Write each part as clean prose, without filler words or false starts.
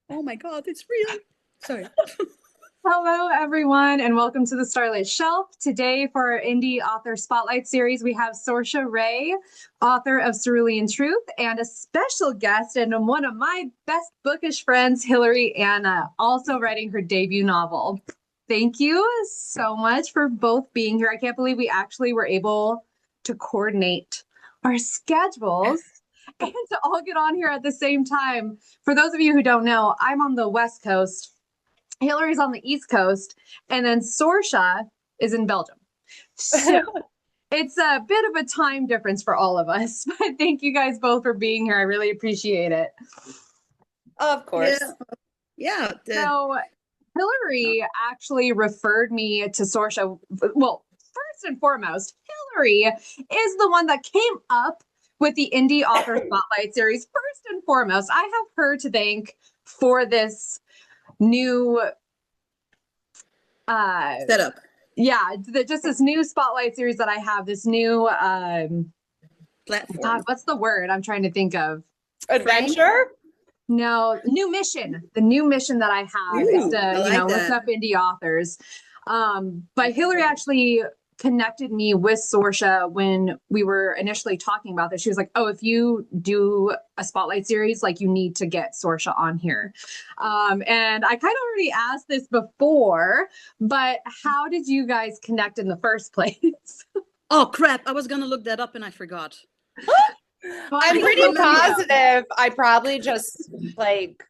Oh my God, it's real. Sorry. Hello, everyone, and welcome to the Starlit Shelf. Today, for our Indie Author Spotlight series, we have Sorcha Reagh, author of Cerulean Truth, and a special guest and one of my best bookish friends, Hillary Anna, also writing her debut novel. Thank you so much for both being here. I can't believe we actually were able to coordinate our schedules and to all get on here at the same time. For those of you who don't know, I'm on the West Coast. Hillary's on the East Coast, and then Sorcha is in Belgium. So it's a bit of a time difference for all of us, but thank you guys both for being here. I really appreciate it. Of Yeah, course. yeah. So Hillary actually referred me to Sorcha. Well, first and foremost, Hillary is the one that came up with the Indie Author Spotlight series. First and foremost, I have her to thank for this new Setup. yeah, just this new spotlight series that I have, this new Platform. God, what's the word I'm trying to think of? Adventure? No, new mission. The new mission that I have is Ooh, I to, like lift that. up indie authors. But Hillary actually connected me with Sorcha when we were initially talking about this. She was like, "Oh, if you do a spotlight series, like you need to get Sorcha on here." And I kind of already asked this before, but how did you guys connect in the first place? Oh crap! I was gonna look that up and I forgot. Well, I'm I don't pretty remember. positive I probably just like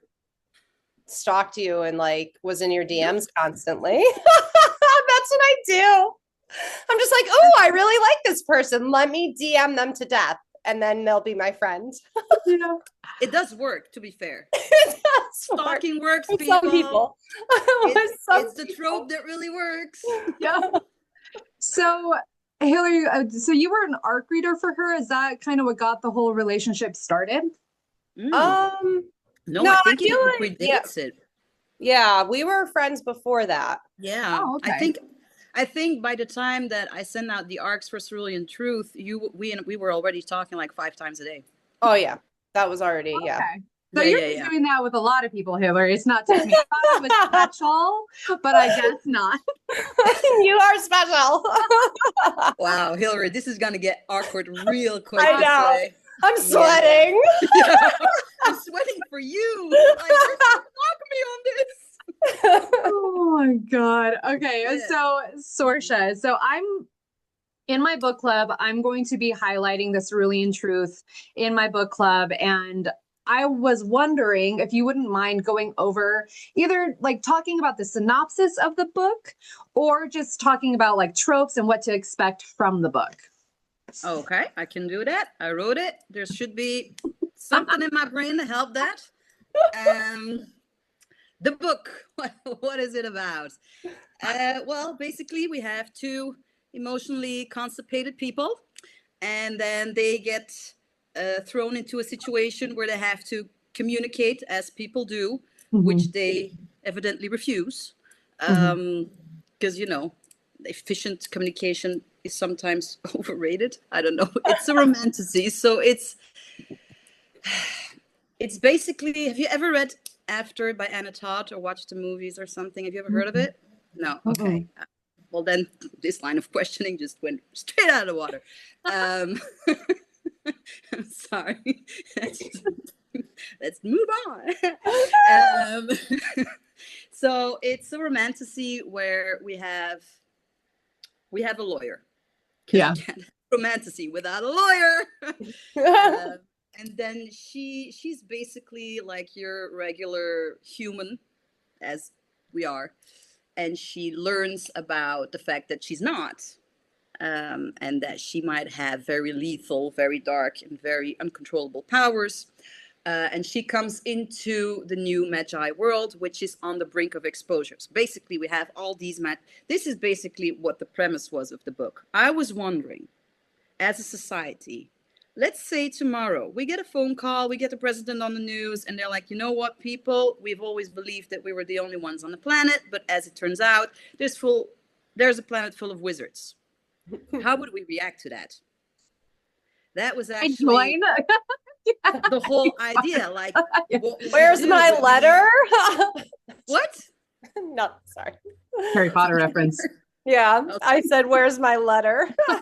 stalked you and like was in your DMs constantly. That's what I do. I'm just like, oh, I really like this person. Let me DM them to death and then they'll be my friend. yeah. It does work, to be fair. That's Stalking works, with people. some people. It's the trope that really works. Yeah. So, Hillary, so you were an arc reader for her. Is that kind of what got the whole relationship started? Mm. Um, No, no, I I think it feel even like predates it. yeah, we were friends before that. Yeah, Oh, okay. I think by the time that I sent out the arcs for Cerulean Truth, we were already talking like 5 times a day. Oh yeah, that was already yeah. Okay. So Yeah, you're yeah, just yeah. doing that with a lot of people, Hillary. It's not just me. I thought I was special, but I guess not. You are special. Wow, Hillary, this is gonna get awkward real quick I this know. way. I'm Yeah. sweating. Yeah. I'm sweating for you. Like, you're block me on this. Oh my God. Okay. Yeah. So, Sorcha. So I'm in my book club. I'm going to be highlighting the Cerulean Truth in my book club. And I was wondering if you wouldn't mind going over either like talking about the synopsis of the book or just talking about like tropes and what to expect from the book. Okay, I can do that. I wrote it. There should be something in my brain to help that. Um, the book. What is it about? Well, basically, we have two emotionally constipated people, and then they get thrown into a situation where they have to communicate as people do, which Mhm. they evidently refuse. Mhm. Because, efficient communication is sometimes overrated. I don't know. It's a romantasy. So it's basically, have you ever read After by Anna Todd or watched the movies or something? Have you ever heard of Mhm. it? No. Okay. Mhm. Well, then this line of questioning just went straight out of the water. Um, I'm sorry. Let's move on. um, so it's a romantasy where we have a lawyer because you Yeah. can't have romantasy without a lawyer. uh, and then she's basically like your regular human, as we are, and she learns about the fact that she's not, and that she might have very lethal, very dark, and very uncontrollable powers. And she comes into the new Magi world, which is on the brink of exposures. Basically, we have all these. This is basically what the premise was of the book. I was wondering, as a society, let's say tomorrow we get a phone call, we get the president on the news, and they're like, you know what, people, we've always believed that we were the only ones on the planet, but as it turns out, there's a planet full of wizards. How would we react to that? That was I actually join. the whole idea. Like, what would Where's you do? my Would letter? what? No, sorry. Harry Potter reference. Yeah, Okay. I said, "Where's my letter?" Yeah,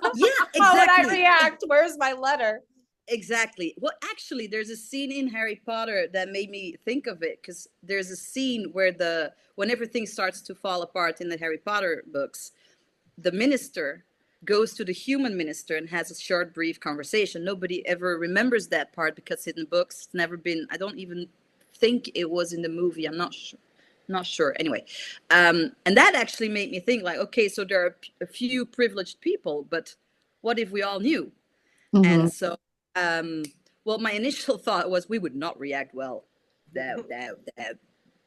How would I exactly. react? Where's my letter? Exactly. Well, actually, there's a scene in Harry Potter that made me think of it, because there's a scene where when everything starts to fall apart in the Harry Potter books, the minister goes to the human minister and has a short, brief conversation. Nobody ever remembers that part because in the books, it's never been. I don't even think it was in the movie. I'm not sure. Not sure. Anyway, and that actually made me think, like, okay, so there are a few privileged people, but what if we all knew? Mhm. And so, well, my initial thought was we would not react well. That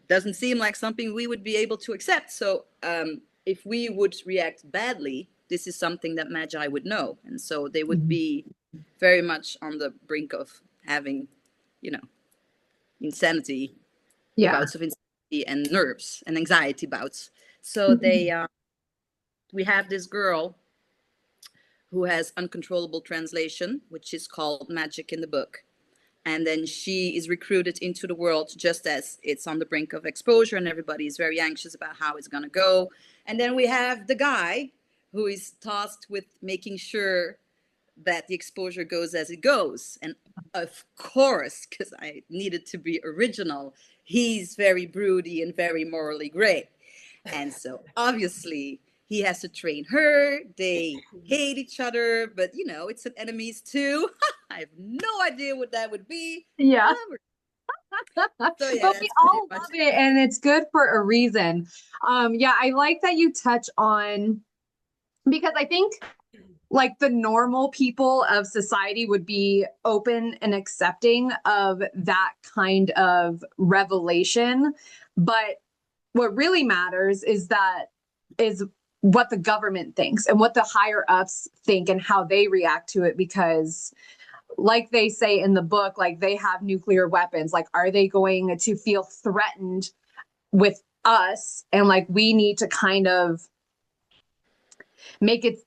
doesn't seem like something we would be able to accept. So, if we would react badly, this is something that Magi would know, and so they would be very much on the brink of having, you know, insanity, Yeah. bouts of insanity and nerves and anxiety bouts. So they, we have this girl who has uncontrollable translation, which is called magic in the book. And then she is recruited into the world just as it's on the brink of exposure, and everybody is very anxious about how it's going to go. And then we have the guy who is tasked with making sure that the exposure goes as it goes. And of course, because I needed to be original, he's very broody and very morally gray. And so obviously he has to train her. They hate each other, but you know, it's an enemies too. I have no idea what that would be. Yeah. So yeah, But we that's pretty all much love it, and it's good for a reason. Yeah, I like that you touch on, because I think like the normal people of society would be open and accepting of that kind of revelation. But what really matters is what the government thinks and what the higher ups think and how they react to it, because like they say in the book, like they have nuclear weapons. Like, are they going to feel threatened with us? And like, we need to kind of make it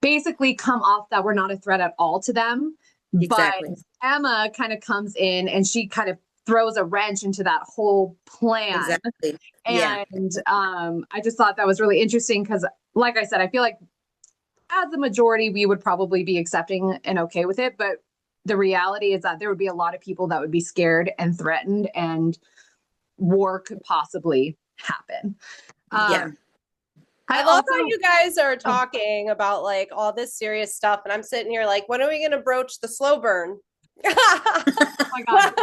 basically come off that we're not a threat at all to them. exactly. But Emma kind of comes in and she kind of throws a wrench into that whole plan. Exactly. Yeah. And I just thought that was really interesting because, like I said, I feel like as a majority, we would probably be accepting and okay with it. But the reality is that there would be a lot of people that would be scared and threatened, and war could possibly happen. Yeah. I love how you guys are talking about like all this serious stuff, and I'm sitting here like, when are we going to broach the slow burn? Oh my God.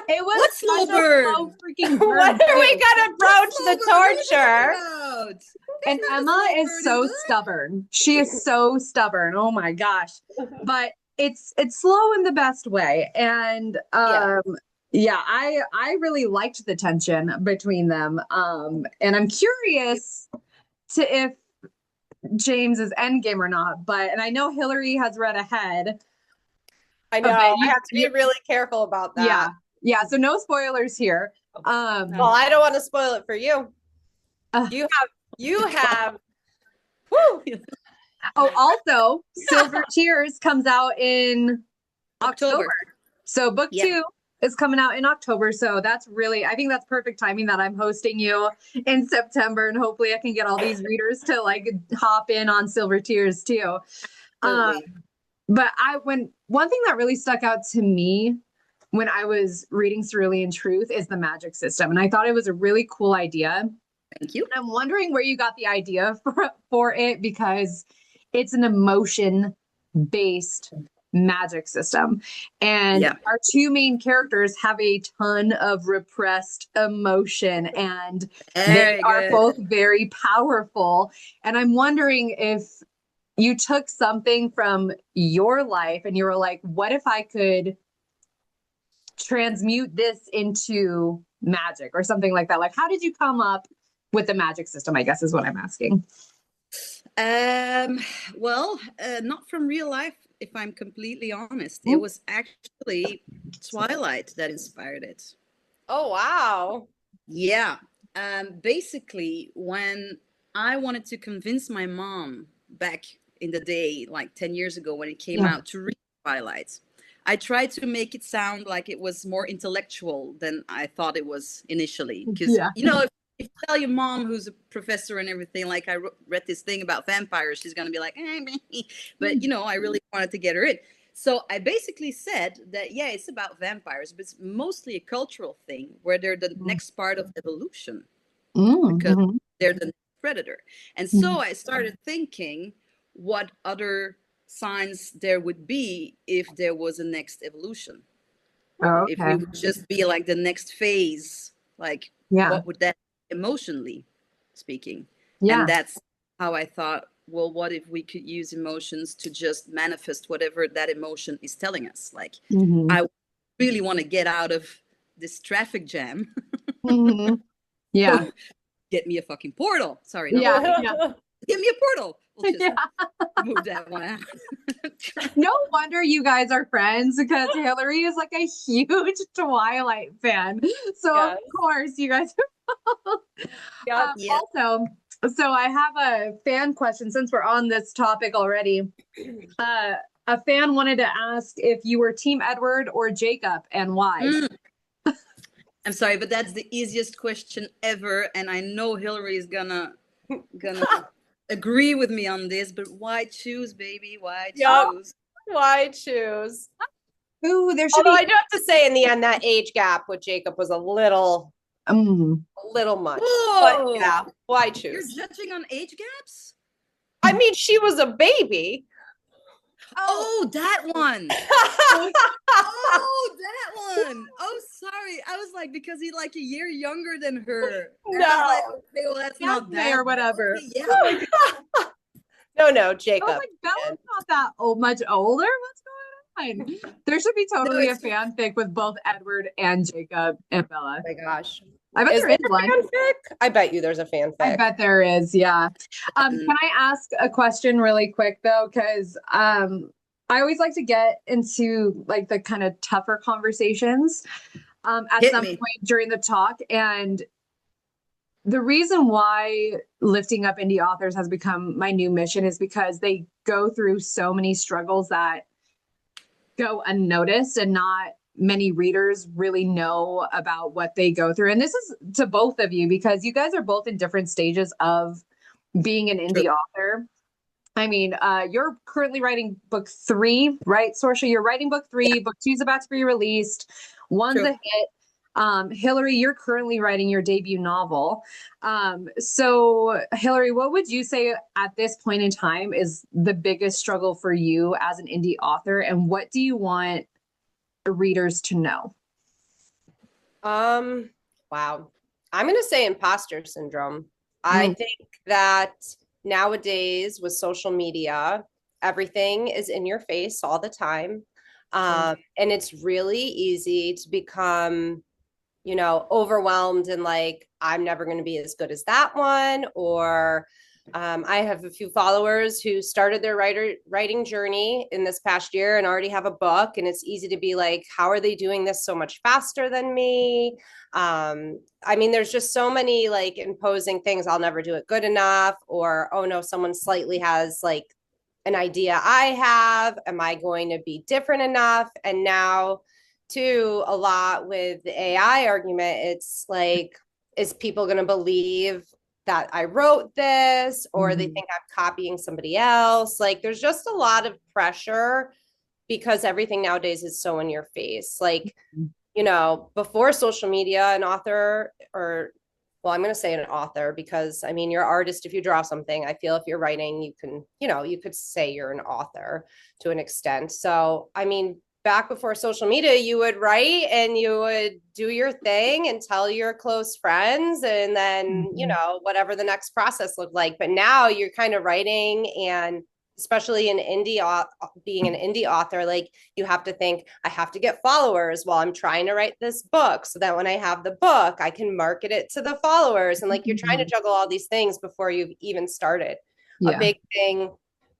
It was What slow burn? slow freaking burn. When are we going to broach the torture? And Emma is so stubborn. She is so stubborn. Oh my gosh. But it's slow in the best way. And yeah, I really liked the tension between them. And I'm curious to if James is endgame or not. But and I know Hillary has read ahead. I know. I have to be really careful about that. Yeah. Yeah. So no spoilers here. Well, I don't want to spoil it for you. You have. Woo. Oh, also, Silver Tears comes out in October. So book 2 is coming out in October. So that's really, I think that's perfect timing that I'm hosting you in September, and hopefully I can get all these readers to like hop in on Silver Tears too. But one thing that really stuck out to me when I was reading Cerulean Truth is the magic system. And I thought it was a really cool idea. Thank you. And I'm wondering where you got the idea for it, because it's an emotion-based magic system. And our two main characters have a ton of repressed emotion, and they are both very powerful. And I'm wondering if you took something from your life and you were like, what if I could transmute this into magic or something like that? Like, how did you come up with the magic system, I guess is what I'm asking. Well, not from real life, if I'm completely honest. It was actually Twilight that inspired it. Oh, wow. Yeah. Basically, when I wanted to convince my mom back in the day, like 10 years ago when it came out, to read Twilight, I tried to make it sound like it was more intellectual than I thought it was initially. Because, Yeah. if you tell your mom, who's a professor and everything, like I read this thing about vampires, she's going to be like, but, I really wanted to get her in. So I basically said that, yeah, it's about vampires, but it's mostly a cultural thing where they're the next part of evolution because Mm-hmm. they're the predator. And so I started thinking what other signs there would be if there was a next evolution. Oh, If we okay. would just be like the next phase, like Yeah. what would that emotionally speaking? And Yeah. that's how I thought, well, what if we could use emotions to just manifest whatever that emotion is telling us? Like, Mm-hmm. I really want to get out of this traffic jam. Mm-hmm. Yeah. Get me a fucking portal. Sorry, not Yeah. fucking. Yeah. Get me a portal. We'll just Yeah. move that one out. No wonder you guys are friends because Hillary is like a huge Twilight fan. So Yes. of course you guys Yep. Yeah. also, so I have a fan question since we're on this topic already. A fan wanted to ask if you were Team Edward or Jacob and why. I'm sorry, but that's the easiest question ever, and I know Hillary is gonna agree with me on this. But why choose, baby? Why Yep. choose? Why choose? Ooh, there should Although be. I do have to say, in the end, that age gap with Jacob was a little much. But Whoa! yeah, why You're choose? judging on age gaps? I mean, she was a baby. Oh, that one. Oh, that one. Oh, sorry. I was like, because he's like a year younger than her. And I was like, No. okay, well, that's Yes, not May that or whatever. Okay, yeah. No, I Jacob. was like, Bella's not that much older. What's going on? There should be totally a fanfic with both Edward and Jacob and Bella. Oh my gosh. I bet there is one. Fanfic? I bet you there's a fanfic. I bet there is, yeah. Can I ask a question really quick though? Because I always like to get into like the kind of tougher conversations at Hit some me. point during the talk. And the reason why lifting up indie authors has become my new mission is because they go through so many struggles that go unnoticed and not many readers really know about what they go through. And this is to both of you because you guys are both in different stages of being an indie author. I mean, you're currently writing book 3, right, Sorcha? You're writing book 3. Yeah. Book 2 is about to be released. One's a hit. Hillary, you're currently writing your debut novel. So, Hillary, what would you say at this point in time is the biggest struggle for you as an indie author, and what do you want readers to know? Wow. I'm going to say imposter syndrome. I think that nowadays with social media, everything is in your face all the time. And it's really easy to become, overwhelmed and like, I'm never going to be as good as that one. Or I have a few followers who started their writing journey in this past year and already have a book. And it's easy to be like, how are they doing this so much faster than me? I mean, there's just so many like imposing things. I'll never do it good enough. Or, oh no, someone slightly has like an idea I have. Am I going to be different enough? And now, too, a lot with the AI argument, it's like, is people going to believe that I wrote this, or they think I'm copying somebody else? Like, there's just a lot of pressure because everything nowadays is so in your face. Like, before social media, an author, or well, I'm going to say an author because I mean, you're an artist. If you draw something, I feel if you're writing, you can, you could say you're an author to an extent. So, I mean, back before social media, you would write and you would do your thing and tell your close friends and then, whatever the next process looked like. But now you're kind of writing, and especially being an indie author, like you have to think, I have to get followers while I'm trying to write this book so that when I have the book, I can market it to the followers. And like, you're trying to juggle all these things before you've even started. A big thing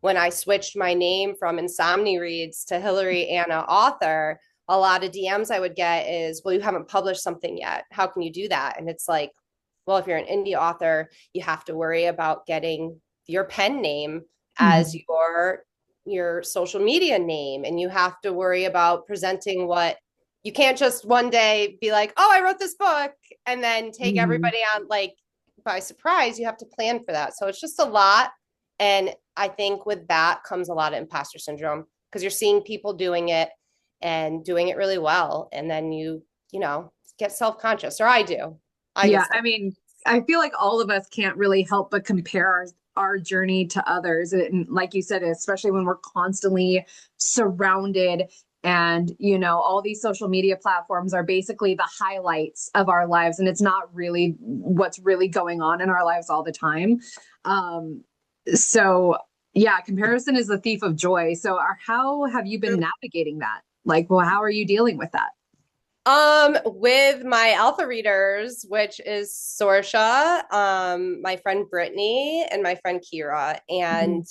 when I switched my name from Insomni Reads to Hillary Anna Author, a lot of DMs I would get is, well, you haven't published something yet. How can you do that? And it's like, well, if you're an indie author, you have to worry about getting your pen name as your your social media name, and you have to worry about presenting what you can't just one day be like, oh, I wrote this book, and then take everybody on like by surprise. You have to plan for that. So it's just a lot. And I think with that comes a lot of imposter syndrome, because you're seeing people doing it and doing it really well. And then you know, get self-conscious, or I do. I mean, I feel like all of us can't really help but compare our journey to others. And like you said, especially when we're constantly surrounded, and, you know, all these social media platforms are basically the highlights of our lives. And it's not really what's really going on in our lives all the time. So yeah, comparison is the thief of joy. So how have you been navigating that? Like, well, how are you dealing with that? With my alpha readers, which is Sorcha, my friend Brittany, and my friend Kira, and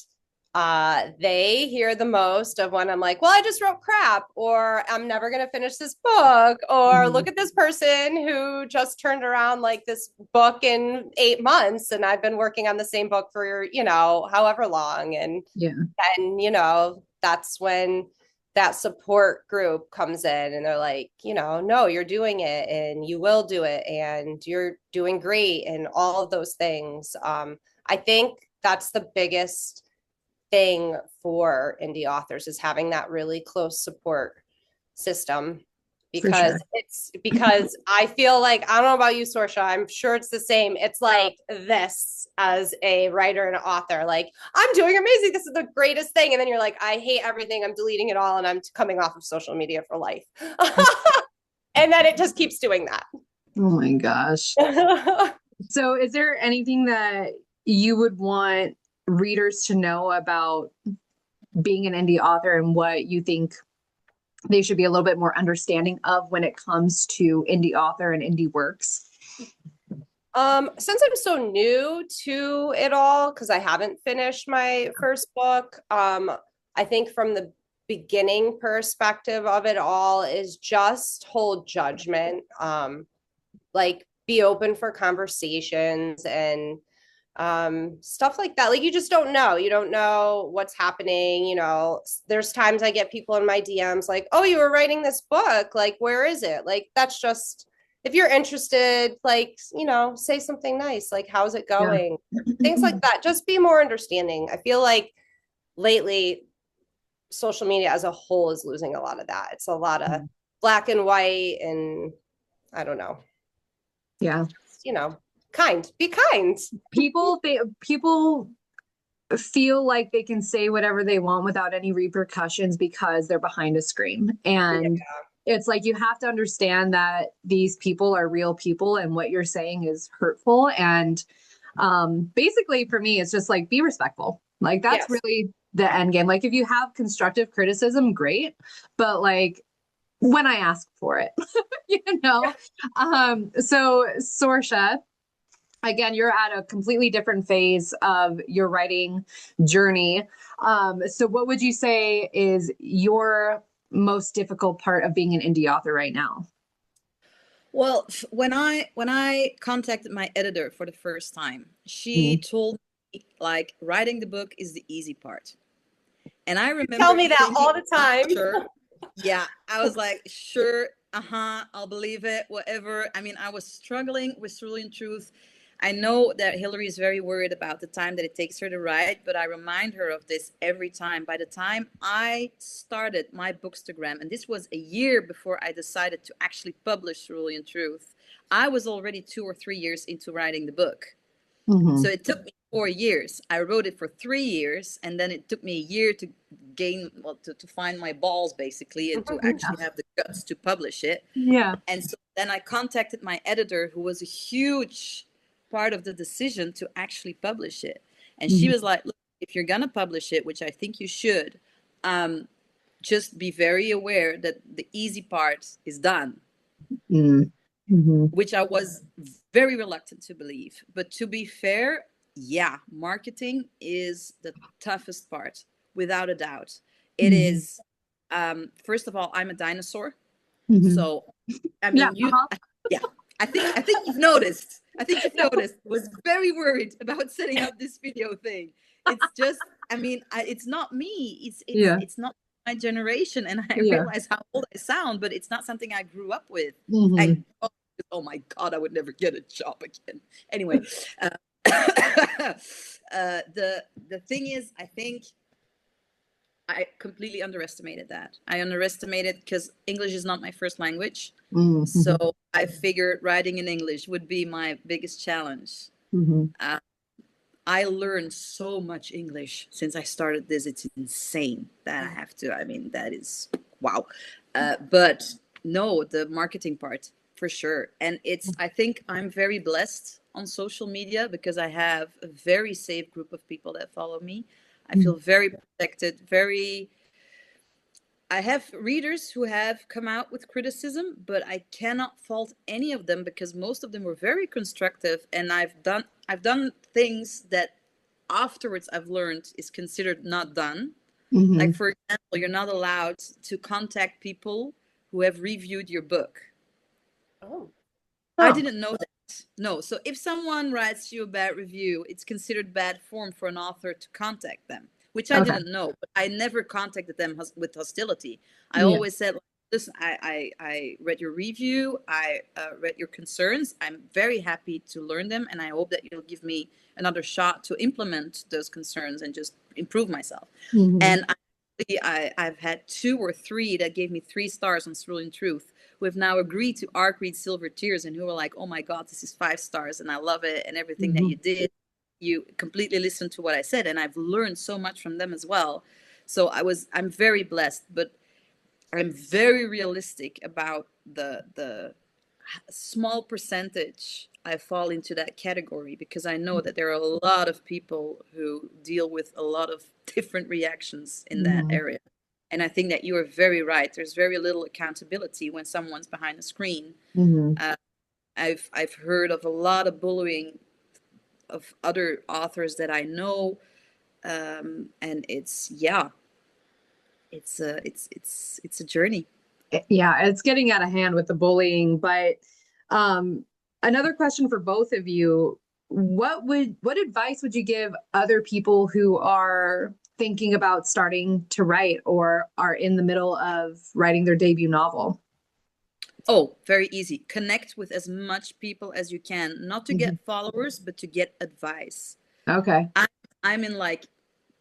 they hear the most of when I'm like, well, I just wrote crap, or I'm never gonna finish this book, or look at this person who just turned around like this book in 8 months, and I've been working on the same book for, you know, however long. And you know, that's when that support group comes in and they're like, you know, no, you're doing it and you will do it and you're doing great and all of those things. I think that's the biggest thing for indie authors, is having that really close support system, because because I feel like, I don't know about you, Sorcha, I'm sure it's the same. It's like this as a writer and an author, like, I'm doing amazing, this is the greatest thing, and then you're like, I hate everything, I'm deleting it all, and I'm coming off of social media for life. And then it just keeps doing that. Oh my gosh. So is there anything that you would want readers to know about being an indie author, and what you think they should be a little bit more understanding of when it comes to indie author and indie works? Since I'm so new to it all, because I haven't finished my first book, I think from the beginning perspective of it all is just hold judgment. Like, be open for conversations and stuff like that. Like, you just don't know. You don't know what's happening. You know, there's times I get people in my DMs like, oh, you were writing this book. Like, where is it? Like, that's just, if you're interested, like, you know, say something nice. Like, how's it going? Things like that. Just be more understanding. I feel like lately, social media as a whole is losing a lot of that. It's a lot of black and white, and I don't know. Yeah. You know, be kind. People feel like they can say whatever they want without any repercussions because they're behind a screen. And it's like, you have to understand that these people are real people, and what you're saying is hurtful. And basically for me, it's just like, be respectful. Like, that's really the end game. Like, if you have constructive criticism, great. But like, when I ask for it, you know? So Sorcha, again, you're at a completely different phase of your writing journey. So what would you say is your most difficult part of being an indie author right now? Well, when I contacted my editor for the first time, she told me, like, writing the book is the easy part. And I remember, tell me that all the time. Sure. Yeah, I was like, sure, I'll believe it, whatever. I mean, I was struggling with Cerulean Truth. I know that Hillary is very worried about the time that it takes her to write, but I remind her of this every time. By the time I started my Bookstagram, and this was a year before I decided to actually publish Cerulean Truth, I was already 2 or 3 years into writing the book. So it took me 4 years. I wrote it for 3 years, and then it took me a year to to find my balls, basically, and to actually have the guts to publish it. Yeah. And so then I contacted my editor, who was a huge part of the decision to actually publish it. And she was like, look, if you're gonna publish it, which I think you should, just be very aware that the easy part is done. Which I was very reluctant to believe. But to be fair, yeah, marketing is the toughest part, without a doubt. It is, first of all, I'm a dinosaur. So, I mean, I think you've noticed. I was very worried about setting up this video thing. It's just I mean, it's not me. Yeah. It's not my generation, and I Yeah. realize how old I sound, but it's not something I grew up with. Mhm. Oh my God, I would never get a job again. Anyway, uh, the thing is, I think I completely underestimated that. I underestimated because English is not my first language. Mhm. So I figured writing in English would be my biggest challenge. Mhm. I learned so much English since I started this. It's insane that I have to. I mean, that is wow. But no, the marketing part for sure. And I think I'm very blessed on social media because I have a very safe group of people that follow me. I feel very protected, I have readers who have come out with criticism, but I cannot fault any of them because most of them were very constructive, and I've done things that afterwards I've learned is considered not done. Like, Mhm. for example, you're not allowed to contact people who have reviewed your book. Oh. I Oh. didn't know that. No, so if someone writes you a bad review, it's considered bad form for an author to contact them, which I Okay. didn't know. But I never contacted them with hostility. I Yeah. always said, listen, I read your review, I read your concerns. I'm very happy to learn them, and I hope that you'll give me another shot to implement those concerns and just improve myself. Mhm. And I've had 2 or 3 that gave me 3 stars on Cerulean Truth, who have now agreed to ARC read Silver Tears, and who are like, oh my God, this is 5 stars and I love it, and everything that you Mhm. did, you completely listened to what I said, and I've learned so much from them as well. So I'm very blessed, but I'm very realistic about the small percentage I fall into that category, because I know that there are a lot of people who deal with a lot of different reactions in that Mhm. area. And I think that you are very right. There's very little accountability when someone's behind a screen. Mhm. Uh, I've heard of a lot of bullying of other authors that I know, and it's a journey. Yeah, it's getting out of hand with the bullying, but um another question for both of you. What advice would you give other people who are thinking about starting to write or are in the middle of writing their debut novel? Oh, very easy. Connect with as much people as you can, not to Mhm. get followers, but to get advice. Okay. I'm, I'm in like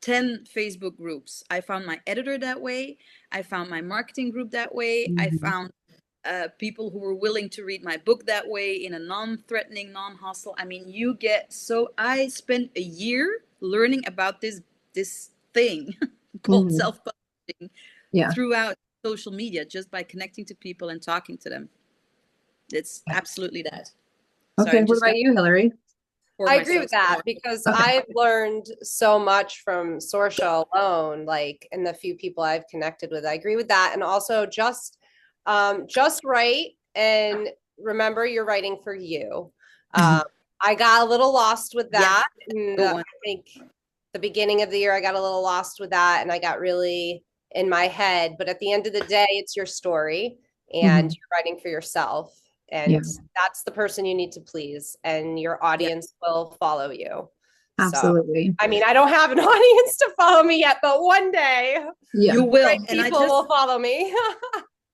10 Facebook groups. I found my editor that way. I found my marketing group that way. I Mhm. found people who were willing to read my book that way, in a non-threatening, non-hostile. I mean, you get so. I spent a year learning about this thing called Mhm. self-publishing Yeah. throughout social media, just by connecting to people and talking to them. It's absolutely that. So Okay. I'm What just about gonna you, Hillary? pour I agree myself with some that more. because Okay. I've learned so much from Sorcha alone, like in the few people I've connected with. I agree with that. And also just write and remember you're writing for you. Mhm. Um, I got a little lost with Yes, that. And good I one. think the beginning of the year, I got a little lost with that and I got really in my head. But at the end of the day, it's your story and Mhm. you're writing for yourself. Yeah, And that's the person you need to please, and your Yeah. audience will follow you. So, absolutely. I mean, I don't have an audience to follow me yet, but one day Yeah. You the right will. And people will follow me.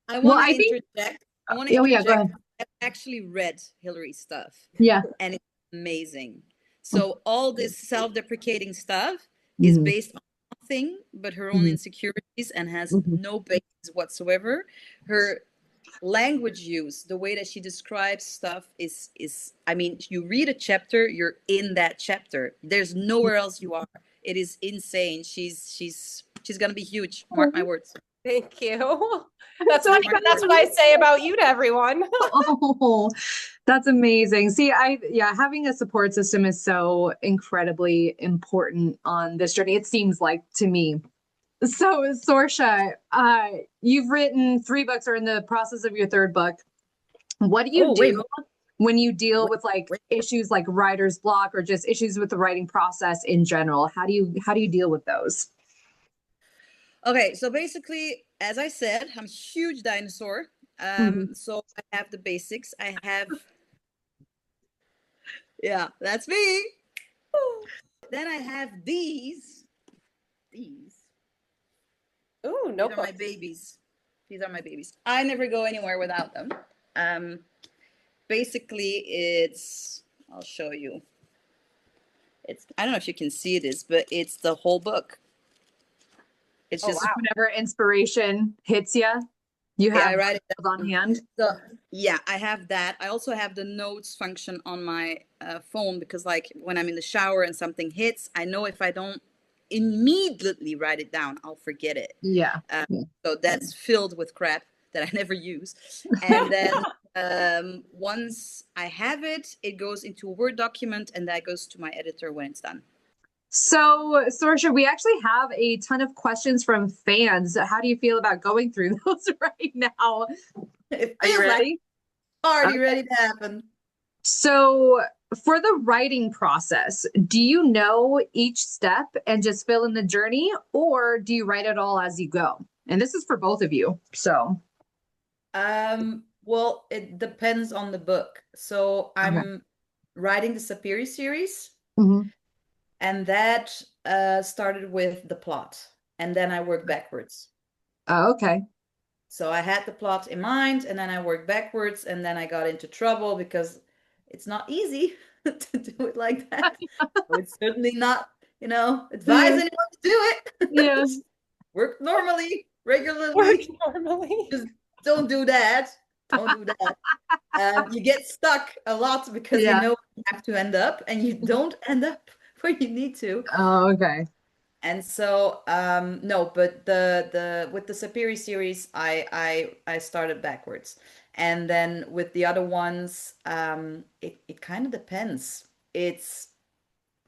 I Well, want to I think, interject. I want to oh yeah, go interject. ahead. I've actually read Hillary's stuff, Yeah. and it's amazing. So all this self-deprecating stuff is Mhm. based on nothing but her own Mhm. insecurities, and has Mhm. no basis whatsoever. Her language use, the way that she describes stuff is I mean, you read a chapter, you're in that chapter. There's nowhere else you are. It is insane. She's gonna be huge. Mark my words. Thank you. That's so Mark my That's words. what I say about you to everyone. Oh, that's amazing. See, yeah, having a support system is so incredibly important on this journey. It seems like to me. So, Sorsha, you've written 3 books or in the process of your third book. What do you Oh, do wait, when you deal wait, with like wait. issues like writer's block or just issues with the writing process in general? How do you deal with those? Okay, so basically, as I said, I'm a huge dinosaur. Mhm. So I have the basics. I have, yeah, that's me. Then I have these. these. Ooh, These are notebook. my babies. These are my babies. I never go anywhere without them. Basically, I'll show you. I don't know if you can see this, but it's the whole book. It's Oh, just wow. Whenever inspiration hits you, you I have write it on down. hand. So yeah, I have that. I also have the notes function on my phone because, like, when I'm in the shower and something hits, I know if I don't immediately write it down, I'll forget it. Yeah. So that's filled with crap that I never use. And then once I have it, it goes into a Word document, and that goes to my editor when it's done. So, Sorcha, we actually have a ton of questions from fans. How do you feel about going through those right now? It Are you feels like ready? already ready to happen. So, for the writing process, do you know each step and just fill in the journey, or do you write it all as you go? And this is for both of you. So, Well, it depends on the book. So I'm writing the Sapiri series, Mhm. and that started with the plot, and then I worked backwards. Oh, okay. So I had the plot in mind, and then I worked backwards, and then I got into trouble because it's not easy to do it like that. So it's certainly not, advise anyone to do it. Yeah. Work normally, Work regularly. normally. Just don't do that. Don't do that. You get stuck a lot because you Yeah. know you have to end up, and you don't end up where you need to. Oh, okay. And so no, but the with the Sapiri series, I started backwards, and then with the other ones, it kind of depends. It's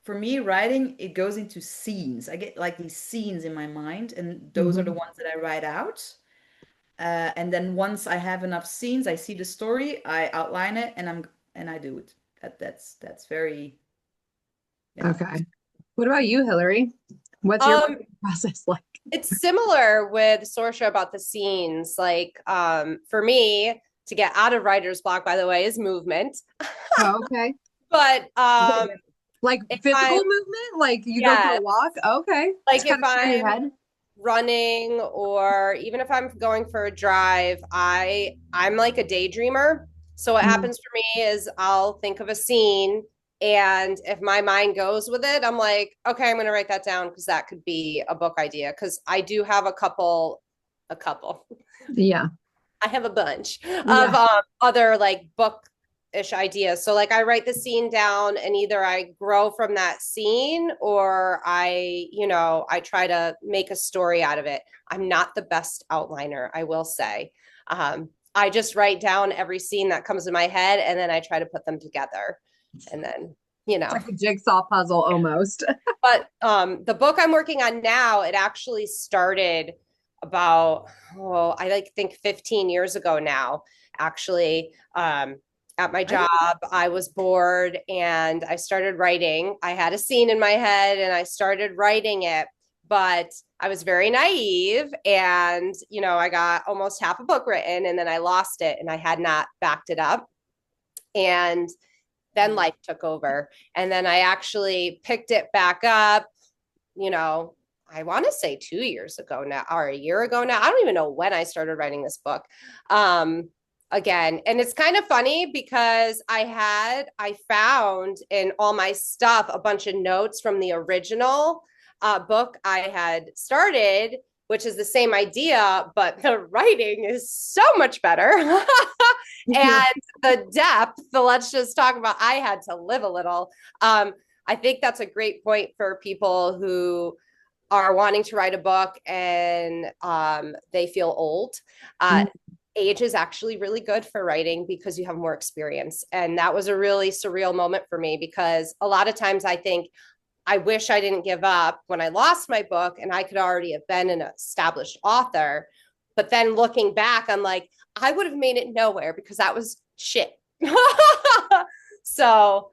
For me, writing, it goes into scenes. I get like these scenes in my mind, and those are the Mhm. ones that I write out. And then once I have enough scenes, I see the story, I outline it, and I do it. That's very, you know. Okay. What about you, Hillary? What's your writing process like? It's similar with Sorcha about the scenes. Like, for me, to get out of writer's block, by the way, is movement. Oh, okay. But Like if physical I'm, movement? Like you go for yeah, a walk? Okay. like Just if kind of clear your I'm head. running or even if I'm going for a drive, I'm like a daydreamer. So what Mm. happens for me is I'll think of a scene, and if my mind goes with it, I'm like, okay, I'm going to write that down because that could be a book idea because I do have a couple. Yeah. I have a bunch of Yeah. other like book-ish ideas. So like I write the scene down and either I grow from that scene or I try to make a story out of it. I'm not the best outliner, I will say. I just write down every scene that comes in my head and then I try to put them together. And then, It's like a jigsaw puzzle almost. but the book I'm working on now, it actually started about, I like think 15 years ago now, actually. At my job, I was bored and I started writing. I had a scene in my head and I started writing it, but I was very naive and, I got almost half a book written and then I lost it and I had not backed it up. And then life took over. And then I actually picked it back up, I want to say 2 years ago now or a year ago now. I don't even know when I started writing this book. Again, and it's kind of funny because I found in all my stuff a bunch of notes from the original book I had started, which is the same idea, but the writing is so much better. And the depth, let's just talk about, I had to live a little. I think that's a great point for people who are wanting to write a book and they feel old. Age is actually really good for writing because you have more experience. And that was a really surreal moment for me because a lot of times I think, I wish I didn't give up when I lost my book and I could already have been an established author. But then looking back, I'm like, I would have made it nowhere because that was shit. So,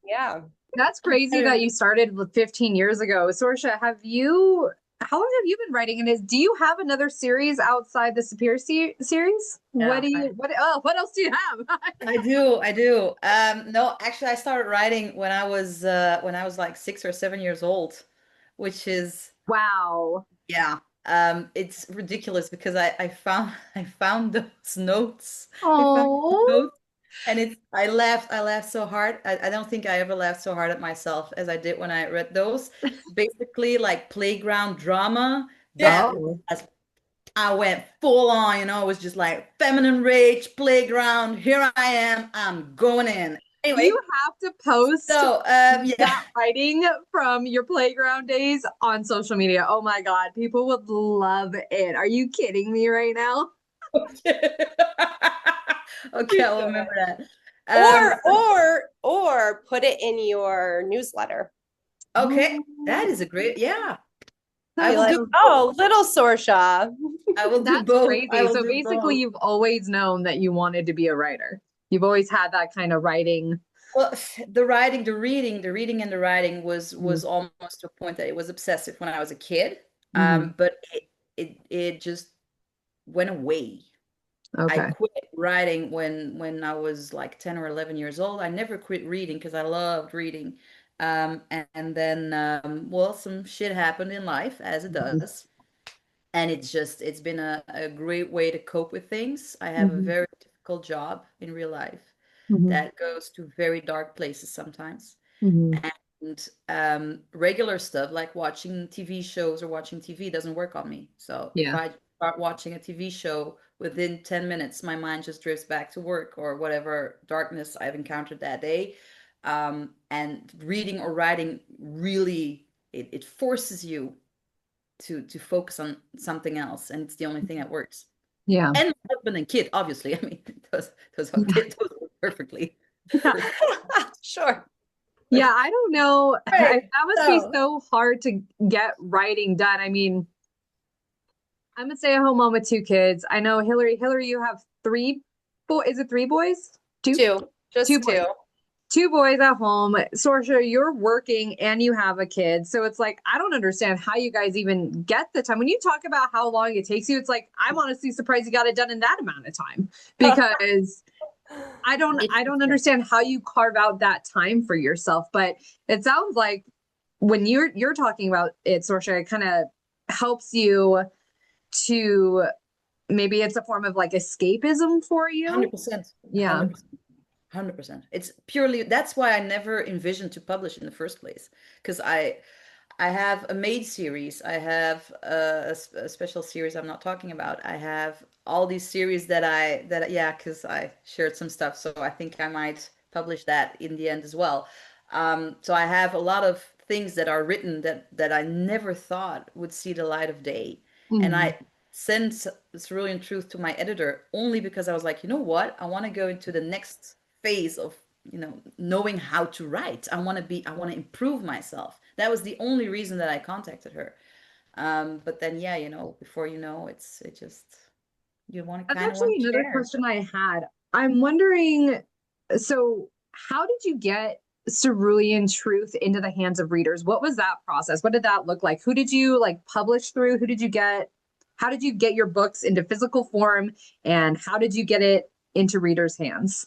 yeah. That's crazy that you started 15 years ago. Sorcha, how long have you been writing? And do you have another series outside the Superior series? Yeah, What else do you have? I do. No, actually, I started writing when I was like 6 or 7 years old, which is Wow. Yeah. It's ridiculous because I found those notes. I found the Oh, notes and I laughed so hard. I don't think I ever laughed so hard at myself as I did when I read those. Basically like playground drama that oh. was I went full on, it was just like feminine rage, playground, here I am, I'm going in. You Anyway, have to post so yeah. that writing from your playground days on social media. Oh my God, people would love it. Are you kidding me right now? Okay, You I'll remember should. that. Or So, put it in your newsletter. okay, that Oh, is a great, yeah. I Be that's will like, do so both. oh, little Sorcha. I will do that's both. I crazy. will So do basically, both. you've always known that you wanted to be a writer. You've always had that kind of writing. Well, the writing, the reading and the writing Mhm. was almost to a point that it was obsessive when I was a kid. Mhm. But it just went away. I Okay. quit writing when I was like 10 or 11 years old. I never quit reading because I loved reading. And then well, some shit happened in life as it Mhm. does. And it's been a great way to cope with things. I have a Mhm. very difficult job in real life Mhm. that goes to very dark places sometimes. Mhm. And regular stuff like watching TV shows or watching TV doesn't work on me. So if Yeah. I start watching a TV show, within 10 minutes, my mind just drifts back to work or whatever darkness I've encountered that day. And reading or writing really, it forces you to focus on something else. And it's the only thing that works. Yeah. And my husband and kid, obviously. I mean, Yeah. those work perfectly. Yeah. Sure. Yeah, I don't know. Right. That must be So so hard to get writing done. I mean, I'm a stay-at-home mom with two kids. I know Hillary, you have three boys. Is it three boys? Two? Two. Two Just boys. two. Two boys at home. Sorcha, you're working and you have a kid. So it's like, I don't understand how you guys even get the time. When you talk about how long it takes you, it's like, I'm honestly surprised you got it done in that amount of time because it's I don't understand how you carve out that time for yourself. But it sounds like when you're talking about it, Sorcha, it kind of helps you to maybe it's a form of like escapism for you. 100%, Yeah. 100%, 100%. It's purely that's why I never envisioned to publish in the first place. Because I have a made series. I have a special series I'm not talking about. I have all these series yeah, because I shared some stuff, so I think I might publish that in the end as well. So I have a lot of things that are written that I never thought would see the light of day, and Mhm. I sent Cerulean Truth to my editor only because I was like, you know what? I want to go into the next phase of knowing how to write. I want to improve myself. That was the only reason that I contacted her. But then yeah, before you know, it just you want to That's kind of want actually to another share. question I had. I'm wondering, so how did you get Cerulean Truth into the hands of readers? What was that process? What did that look like? Who did you like publish through? How did you get your books into physical form? And how did you get it into readers' hands?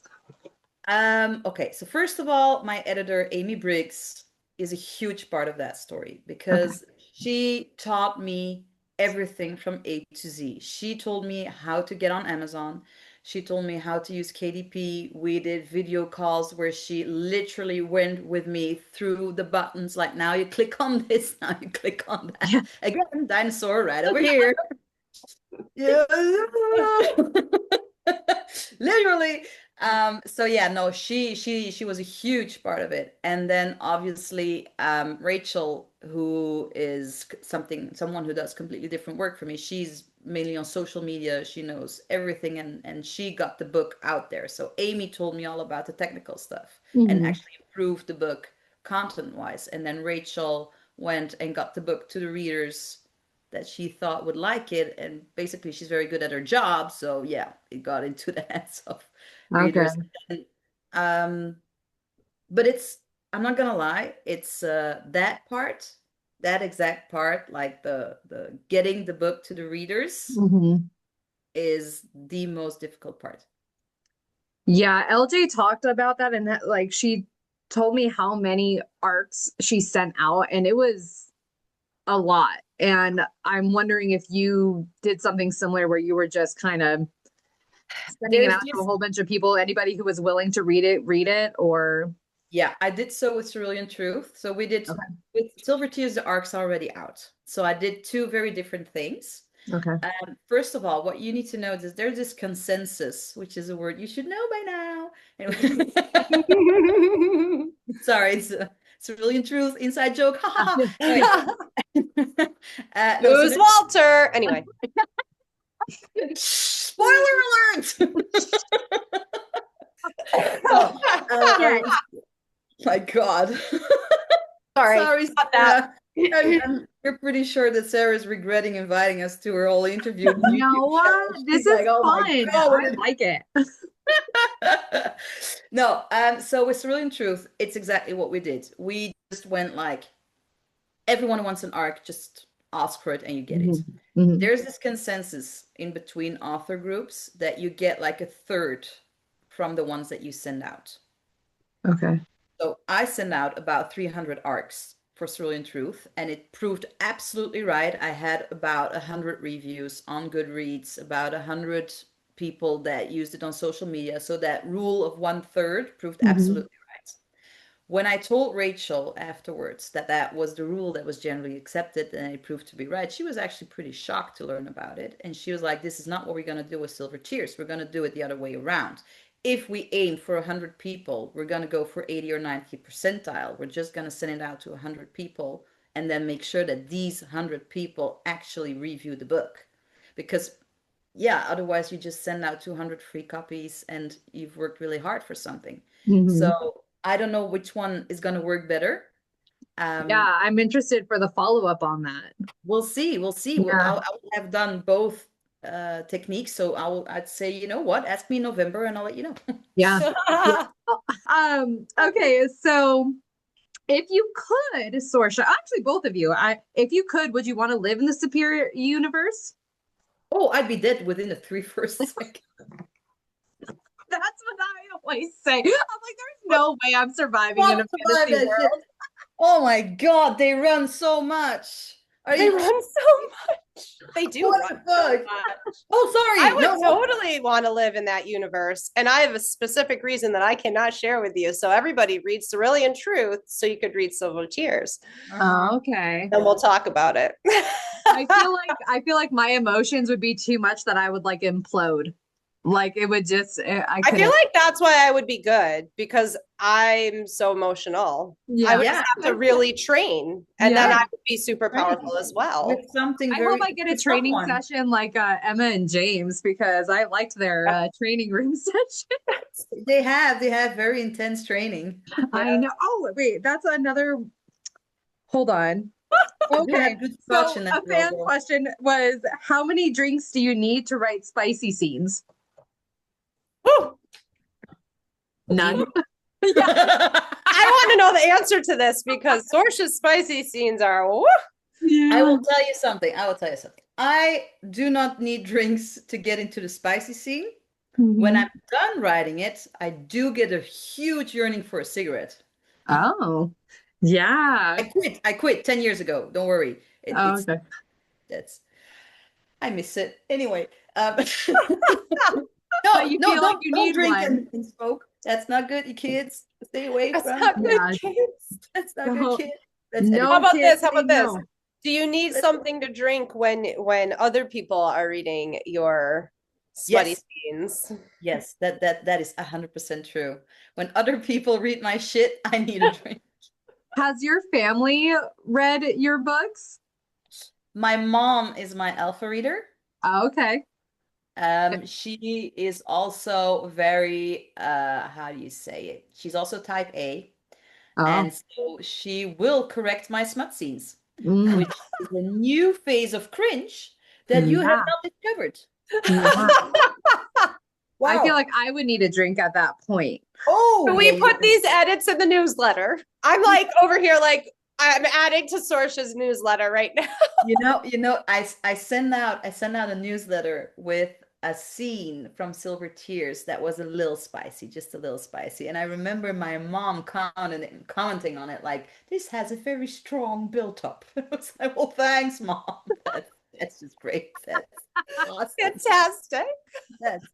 Okay, so first of all, my editor, Amy Briggs, is a huge part of that story Okay. because she taught me everything from A to Z. She told me how to get on Amazon. She told me how to use KDP. We did video calls where she literally went with me through the buttons, like now you click on this, now you click on that. Yeah. Again, dinosaur right over here. Yeah. Literally. So yeah, no, she was a huge part of it. And then obviously Rachel, who is someone who does completely different work for me. She's mainly on social media. She knows everything and she got the book out there. So Amy told me all about the technical stuff and Mhm. actually improved the book content-wise. And then Rachel went and got the book to the readers that she thought would like it. And basically, she's very good at her job. So, yeah, it got into the hands of readers. Okay. And, um, but I'm not gonna lie, it's that part, that exact part, like the getting the book to the readers Mhm. is the most difficult part. Yeah, LJ talked about that and that like she told me how many arcs she sent out and it was a lot. And I'm wondering if you did something similar where you were just kind of sending it There's out to a this whole bunch of people, anybody who was willing to read it, or Yeah, I did so with Cerulean Truth. So we did okay, with Silver Tears, the arc's already out. So I did two very different things. okay. First of all, what you need to know is there's this consensus, which is a word you should know by now. Anyway, sorry, it's a Cerulean Truth inside joke. Ha ha ha. Anyway, no, so Who's Walter? Anyway. spoiler alert! Oh, Yeah. my God. Sorry. Sorry, about that. you're pretty sure that Sarah's regretting inviting us to her whole interview. You know what? This She's is like, oh my fun. God, what I did like it. No, so with Cerulean Truth, it's exactly what we did. We just went like, everyone who wants an arc, just ask for it and you get it. There's this consensus in between author groups that you get like a third from the ones that you send out. Okay. So I sent out about 300 arcs for Cerulean Truth, and it proved absolutely right. I had about 100 reviews on Goodreads, about 100 people that used it on social media. So that rule of 1/3 proved absolutely right. When I told Rachel afterwards that that was the rule that was generally accepted and it proved to be right, she was actually pretty shocked to learn about it. And she was like, this is not what we're going to do with Silver Tears. We're going to do it the other way around. If we aim for 100 people, we're going to go for 80 or 90 percentile. We're just going to send it out to 100 people and then make sure that these 100 people actually review the book. Because, yeah, otherwise you just send out 200 free copies and you've worked really hard for something. So I don't know which one is going to work better. Yeah, I'm interested for the follow-up on that. We'll see. We'll see. Yeah. I will have done both techniques. So I'd say, you know what? Ask me in November and I'll let you know. Yeah. Okay, so if you could, Sorcha, actually both of you, if you could, would you want to live in the Superior Universe? Oh, I'd be dead within the 3 first seconds. That's what I always say. I'm like, there's no way I'm surviving in a Survive fantasy that world. shit. Oh my God, they run so much. They run so much. They do What run the so fuck? much. Oh, sorry. I would No. totally want to live in that universe. And I have a specific reason that I cannot share with you. So everybody read Cerulean Truth so you could read Silver Tears. Oh, okay. And we'll talk about it. I feel like my emotions would be too much that I would like implode. Like it would just I feel like that's why I would be good because I'm so emotional. Yeah. I would just have to really train and then I would be super powerful as well. With something I very hope I get a with training someone. session like Emma and James because I liked their training room session. They have very intense training. I know. Oh, wait, that's another. Hold on. You Okay. had good So scotch in that a fan logo. question was, how many drinks do you need to write spicy scenes? Woo! None. I want to know the answer to this because Sorcha's spicy scenes are woo. I will tell you something. I do not need drinks to get into the spicy scene. When I'm done writing it, I do get a huge yearning for a cigarette. Oh, yeah. I quit 10 years ago. Don't worry. Okay. I miss it. Anyway, But you feel like you don't need drink one. and smoke. That's not good, you kids. Stay away That's from. not good, Yeah. kids. That's not good, kids. That's No How about kids this? How say about this? no. Do you need something to drink when other people are reading your sweaty Yes. scenes? Yes, that is 100% true. When other people read my shit, I need a drink. Has your family read your books? My mom is my alpha reader. Oh, okay. She is also very, how do you say it? She's also type A. Oh. And so she will correct my smut scenes, Mm. which is a new phase of cringe that you have not discovered. Yeah. Wow. I feel like I would need a drink at that point. Oh, Can we put these edits in the newsletter? I'm like over here, like I'm adding to Sorcha's newsletter right now. I send out a newsletter with a scene from Silver Tears that was a little spicy, just a little spicy. And I remember my mom commenting on it like, this has a very strong build-up. I was like, well, thanks, Mom. That's just great. That's awesome. Fantastic. That's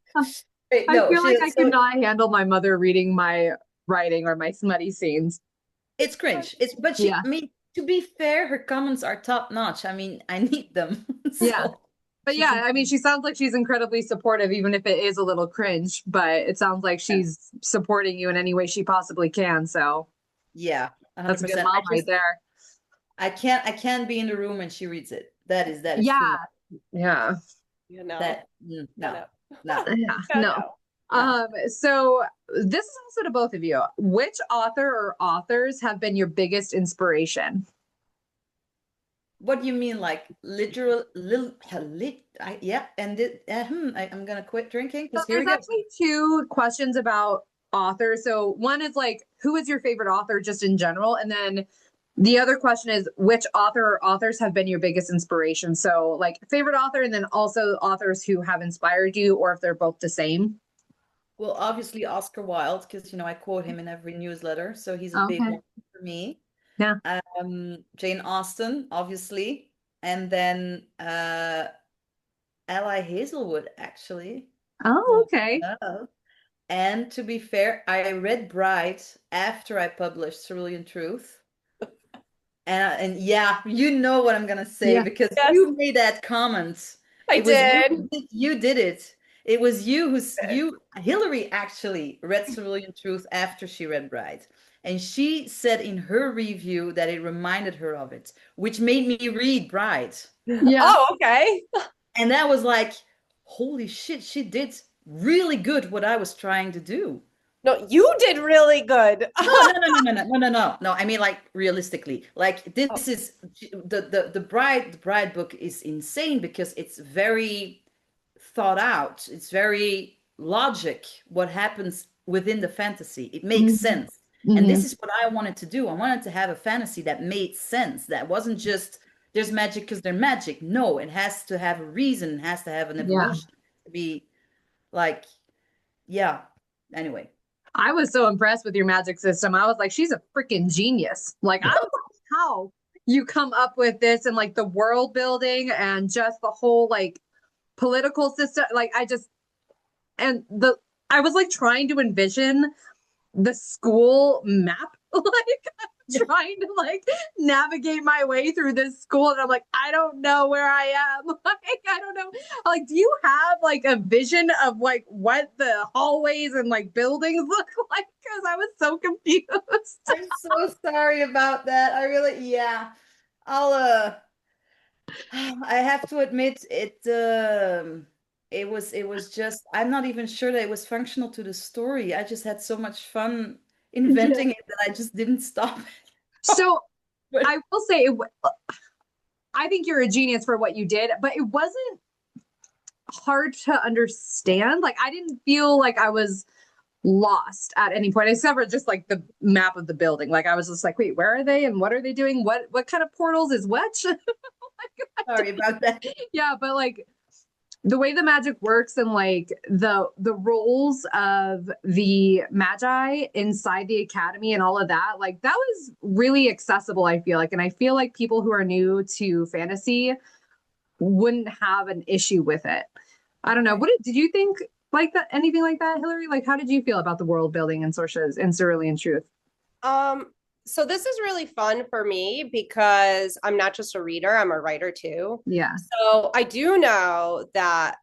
great. I No, feel like I could so not handle my mother reading my writing or my smutty scenes. it's cringe. But Yeah. I mean, to be fair, her comments are top notch. I mean, I need them. Yeah. So But she's yeah, I mean, incredible. she sounds like she's incredibly supportive, even if it is a little cringe, but it sounds like Yeah. she's supporting you in any way she possibly can. So Yeah, that's a good 100%. mom right there. I can't be in the room when she reads it. That is too Yeah. much. Yeah. You know, That no, no, no, no, Yeah. no, No. no. no. So this is also to both of you. Which author or authors have been your biggest inspiration? What do you mean, like literal, yeah, and I'm gonna quit drinking So because here we there's go. actually two questions about authors. So one is like, who is your favorite author just in general? And then the other question is, which author or authors have been your biggest inspiration? So like favorite author and then also authors who have inspired you, or if they're both the same. Well, obviously Oscar Wilde, because I quote him in every newsletter, so he's a big Okay. one for me. Yeah. Jane Austen, obviously, and then Ally Hazelwood, actually. Oh, Oh, okay. no. And to be fair, I read Bride after I published Cerulean Truth. And yeah, you know what I'm gonna say Yeah. because Yes, you made that comment. I It was you did. you did it. It was Hillary actually read Cerulean Truth after she read Bride. And she said in her review that it reminded her of it, which made me read Bride. Yeah. Oh, okay. And that was like, holy shit, she did really good what I was trying to do. No, you did really good. No, no, no, no, no, no, no, no, no. No, I mean like realistically. Like Oh, this is the bride book is insane because it's very thought out. It's very logic what happens within the fantasy. It makes Mhm. sense. And this Mhm. is what I wanted to do. I wanted to have a fantasy that made sense. That wasn't just there's magic because there's magic. No, it has to have a reason, it has to have an Yeah. evolution to be like, yeah. Anyway. I was so impressed with your magic system. I was like, she's a freaking genius. Like, I don't know how you come up with this and like the world building and just the whole like political system. Like, and I was like trying to envision the school map, like trying to like navigate my way through this school. And I'm like, I don't know where I am. Like, I don't know. Like, do you have like a vision of like what the hallways and like buildings look like? Because I was so confused. I'm so sorry about that. I really, yeah. I'll I have to admit it was just I'm not even sure that it was functional to the story. I just had so much fun Yeah. inventing it that I just didn't stop. So But I will say, I think you're a genius for what you did, but it wasn't hard to understand. Like, I didn't feel like I was lost at any point, except for just like the map of the building. Like, I was just like, wait, where are they and what are they doing? What kind of portals is which? sorry about that. Yeah, but like the way the magic works and like the roles of the magi inside the academy and all of that, like that was really accessible, I feel like. And I feel like people who are new to fantasy wouldn't have an issue with it. I don't know. Okay. Did you think like that, anything like that, Hillary? Like, how did you feel about the world building in Sorcha's in Cerulean Truth? um, so this is really fun for me because I'm not just a reader, I'm a writer too. Yeah. So I do know that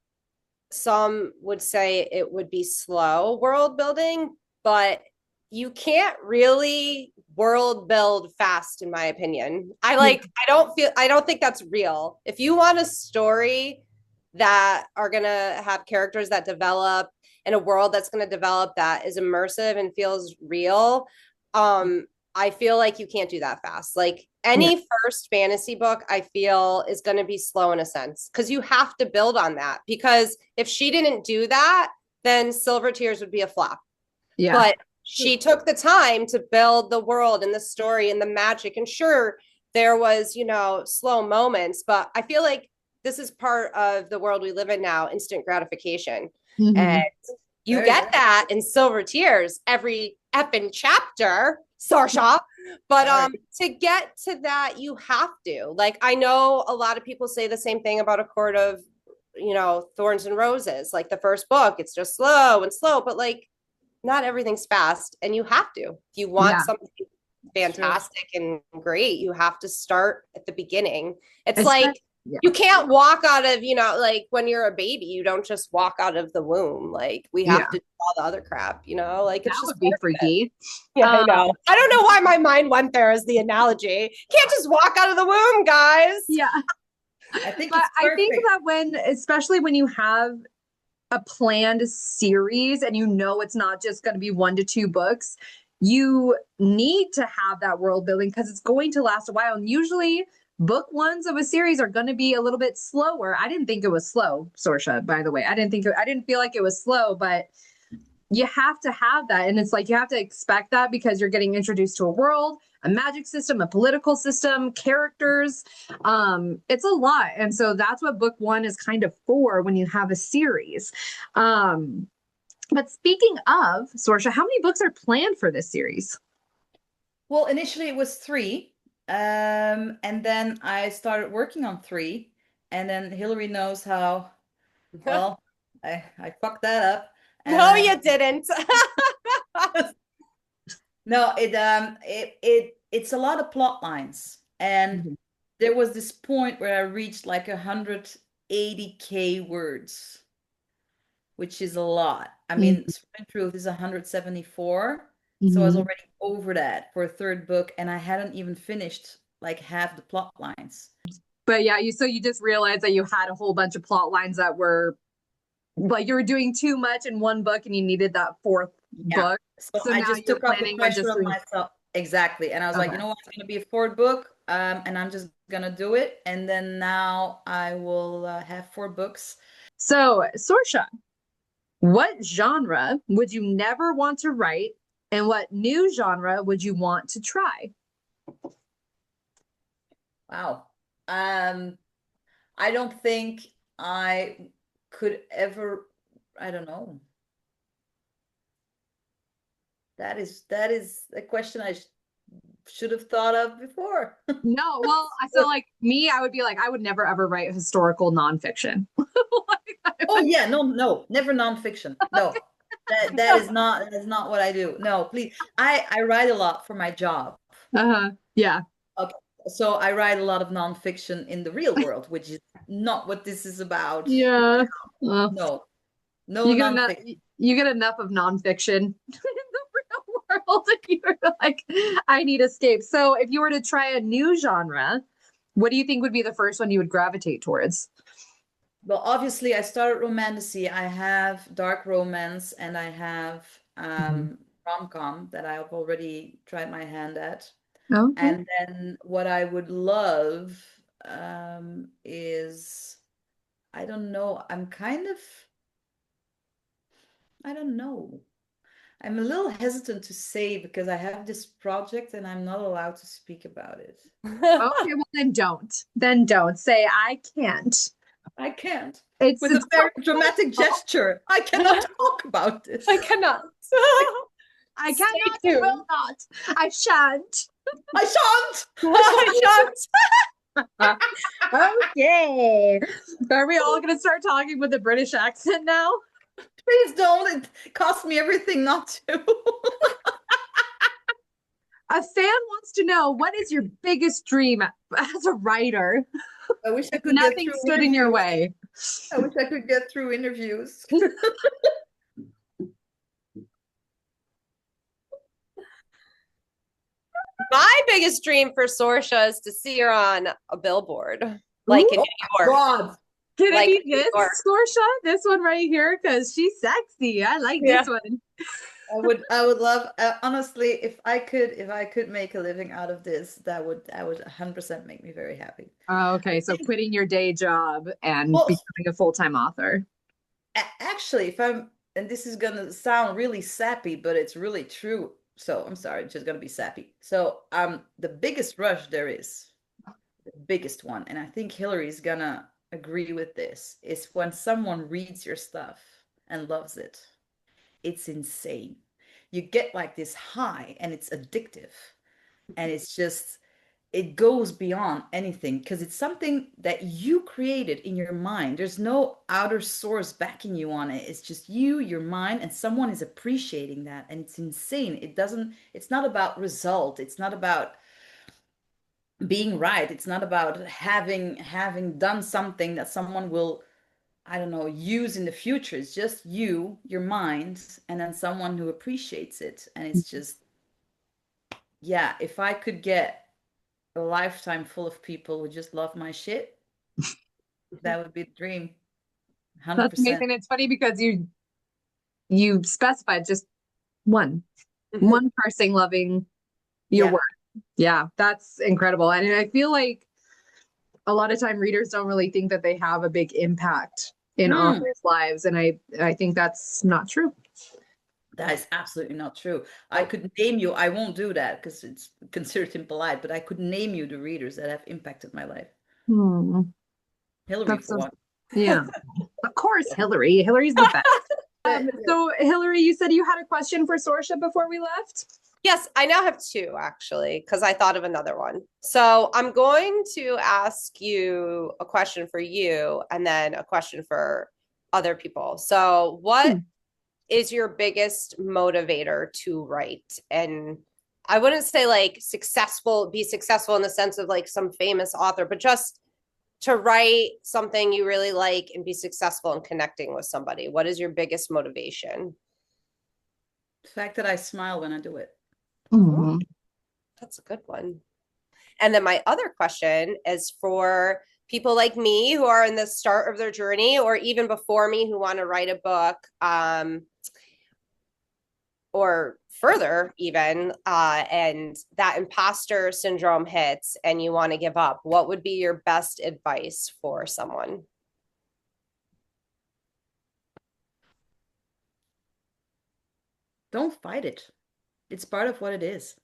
some would say it would be slow world building, but you can't really world build fast, in my opinion. Yeah. I don't think that's real. If you want a story that are gonna have characters that develop and a world that's gonna develop that is immersive and feels real, I feel like you can't do that fast. Like Yeah. any first fantasy book, I feel is going to be slow in a sense because you have to build on that. Because if she didn't do that, then Silver Tears would be a flop. Yeah. But she took the time to build the world and the story and the magic. And sure, there was, slow moments, but I feel like this is part of the world we live in now, instant gratification. Mhm. And you Very get good. that in Silver Tears every effing chapter, Sorcha. But Sorry. to get to that, you have to. Like, I know a lot of people say the same thing about A Court of, Thorns and Roses. Like the first book, it's just slow and slow, but like not everything's fast, and you have to. If you want Yeah. something It's true. fantastic and great, you have to start at the beginning. It's Especially- like yeah. you can't walk out of, like when you're a baby, you don't just walk out of the womb. Like we have Yeah. to do all the other crap, like That it's just would be part of it. freaky. Yeah, I know. I don't know why my mind went there as the analogy. Can't just walk out of the womb, guys. Yeah. I think But it's I think perfect. that especially when you have a planned series and you know it's not just going to be 1 to 2 books, you need to have that world building because it's going to last a while. And usually book ones of a series are going to be a little bit slower. I didn't think it was slow, Sorcha, by the way. I didn't feel like it was slow, but you have to have that. And it's like you have to expect that because you're getting introduced to a world, a magic system, a political system, characters. It's a lot. And so that's what book 1 is kind of for when you have a series. But speaking of, Sorcha, how many books are planned for this series? Well, initially it was 3. And then I started working on 3. And then Hillary knows how, well, I fucked that up. And No, you didn't. no, it's a lot of plot lines. And there was this point where I reached like 180K words, which is a lot. I mean, Sword Truth is 174. So I was already over that for a 3rd book, and I hadn't even finished like half the plot lines. But yeah, so you just realized that you had a whole bunch of plot lines that were like you were doing too much in 1 book and you needed that 4th book. So So I now just you're took off the planning on pressure just on doing. myself. Exactly. And I was like, you know what, it's gonna be a 4th book, and I'm just gonna do it. And then now I will have 4 books. So, Sorcha, what genre would you never want to write, and what new genre would you want to try? Wow. I don't think I could ever, I don't know. That is a question I should have thought of before. No, well, so like me, I would be like, I would never ever write historical nonfiction. Oh yeah, no, never nonfiction. No, that is not what I do. No, please. I write a lot for my job. Yeah. Okay, so I write a lot of nonfiction in the real world, which is not what this is about. Yeah. Well, No, no you get enough. nonfiction. You get enough of nonfiction in the real world, and you're like, I need escape. So, if you were to try a new genre, what do you think would be the first one you would gravitate towards? Well, obviously, I started romantasy. I have dark romance, and I have rom-com that I've already tried my hand at. Okay. And then what I would love is, I don't know, I don't know. I'm a little hesitant to say because I have this project and I'm not allowed to speak about it. Okay, well then don't. Then don't say I can't. I can't. It's With a very dramatic gesture. I cannot talk about this. I cannot. I Stay cannot, tuned. will not. I shan't. I shan't. I shan't. Okay. Are we all going to start talking with a British accent now? Please don't. It costs me everything not to. A fan wants to know, what is your biggest dream as a writer? I wish I could get Nothing through stood in your way. I wish I could get through interviews. My biggest dream for Sorcha is to see her on a billboard, like in New York. God. Can Like it be New this, York. Sorcha? This one right here? Because she's sexy. I like this one. I would love, honestly, if I could make a living out of this, that would 100% make me very happy. Oh, okay. So quitting your day job and Well, becoming a full-time author. actually, and this is gonna sound really sappy, but it's really true. So I'm sorry, it's just gonna be sappy. So the biggest rush there is, the biggest one, and I think Hillary's gonna agree with this is when someone reads your stuff and loves it. It's insane. You get like this high and it's addictive. And it's just, it goes beyond anything because it's something that you created in your mind. There's no outer source backing you on it. It's just you, your mind, and someone is appreciating that. And it's insane. It's not about result. It's not about being right. It's not about having done something that someone will, I don't know, use in the future. It's just you, your mind, and then someone who appreciates it. And it's just, yeah, if I could get a lifetime full of people who just love my shit, that would be the dream. That's 100%. amazing. It's funny because you specified just one person loving your Yeah. work. Yeah, that's incredible. And I feel like a lot of time readers don't really think that they have a big impact in authors' lives. And I think that's not true. That is absolutely not true. I could name you, I won't do that because it's considered impolite, but I could name you the readers that have impacted my life. Hmm. Hillary, for one. Yeah. Of course, Hillary. Hillary's the best. So Hillary, you said you had a question for Sorcha before we left? Yes, I now have two actually, because I thought of another one. So I'm going to ask you a question for you and then a question for other people. So, what is your biggest motivator to write? And I wouldn't say like be successful in the sense of like some famous author, but just to write something you really like and be successful in connecting with somebody. What is your biggest motivation? The fact that I smile when I do it. Mm-hmm. That's a good one. And then my other question is for people like me who are in the start of their journey, or even before me who want to write a book, or further even, and that imposter syndrome hits and you want to give up. What would be your best advice for someone? Don't fight it. It's part of what it is.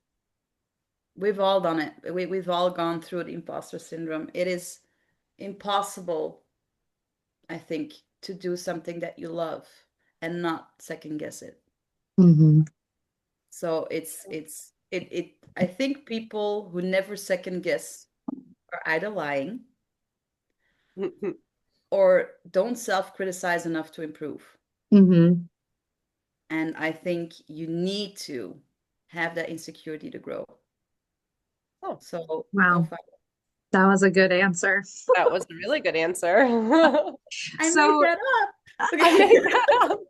We've all done it. We've all gone through the imposter syndrome. It is impossible, I think, to do something that you love and not second guess it. Mm-hmm. So I think people who never second guess are either lying or don't self-criticize enough to improve. Mm-hmm. And I think you need to have that insecurity to grow. Oh, so wow. Don't fight. That was a good answer. That was a really good answer. I made that up. I made that up.